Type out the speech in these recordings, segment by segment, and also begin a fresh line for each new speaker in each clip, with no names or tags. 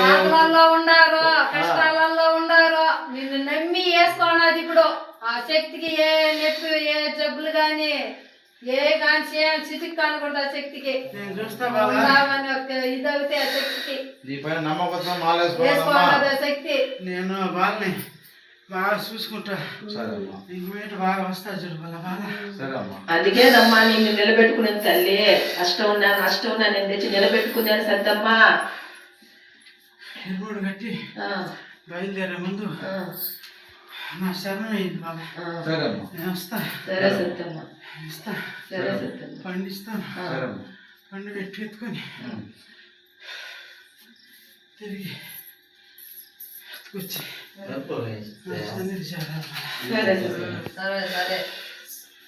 ఆకలలో ఉండారు, కష్టాలలో ఉండారు, నిన్ను నమ్మి వేసుకోనది ఇప్పుడు ఆ శక్తికి ఏ నొప్పి ఏ జబ్బులు గాని ఏ కాని స్థితికి కానకూడదు. ఆ శక్తికి ఇదవుతే ఆ శక్తికి వేసుకోనది ఆ శక్తి.
నేను వాళ్ళని బాగా చూసుకుంటా, బాగా వస్తా చూడు బాగా.
అందుకేనమ్మా నిన్ను నిలబెట్టుకునేది తల్లి. అష్టం ఉన్నా నేను తెచ్చి నిలబెట్టుకున్నాను సద్దమ్మా.
ఎరువుడు కట్టి బయలుదేరే ముందు నా శరణం అయింది బాబా. నేను వస్తా.
సరే సత్తమ్మా,
ఇస్తా,
సరే సత్తమ్మ,
పండిస్తాను. పండు పెట్టి ఎత్తుకొని తిరిగి ఎత్తుకొచ్చి
సరే
సరే.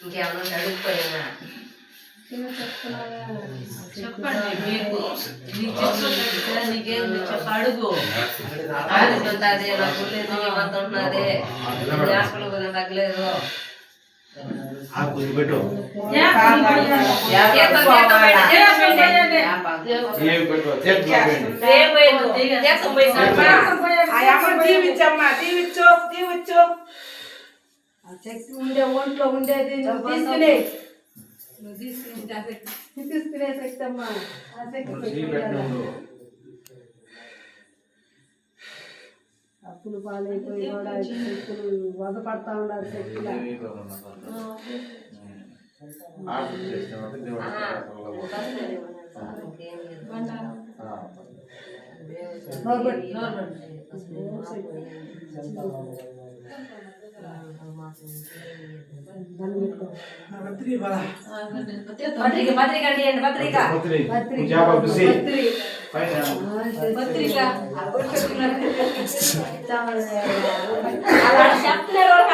ఇంకేమన్నా అడుగుపోయినా
చెప్పండి. మీకు నీకేం అడుగు.
ఆడుతుంటది, నాకు లేదు, ఏమంత ఉన్నది, హాస్పిటల్ తగ్గలేదు. శక్తి ఉండే ఒంట్లో ఉండేది నువ్వు తీసుకునే శక్తి అమ్మా. ఆ శక్తి అప్పులు పాలైపోయి కూడా శక్తులు వదపడతా ఉన్నారు. శక్తులు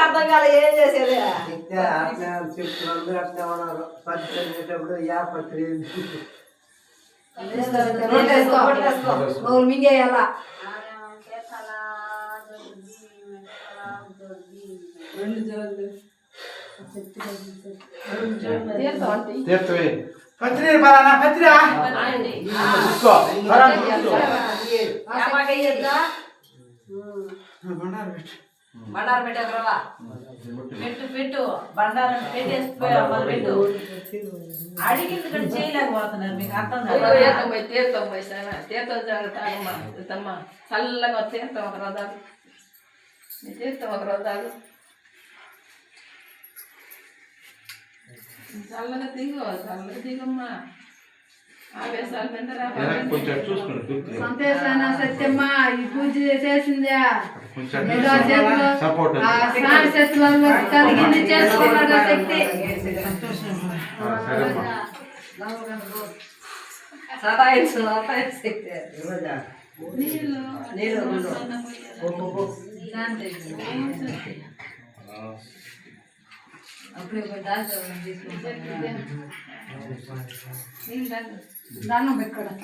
అర్థం కాదు ఏం చేసేది. మింగేయాలా
పత్రి బాగా పత్రి
బండారం పెట్టారా? పెట్టు బండారం పెట్టేసిపోయా. పెట్టు అడిగింది ఇక్కడ చేయలేకపోతున్నారు. మీకు అర్థం కాదు.
తీర్థం జాగ్రత్త చల్లగా తీర్థం ఒక రోజు తీర్థం ఒక రోజు చల్లగా దిగమ్మా. ఆవేశాలు
సంతోషాన సత్యమ్మ ఈ పూజ చేసిందా చేతులలో కలిగింది చేసుకున్నాడు శక్తి. అప్పుడు దండం పెట్టుకోవడం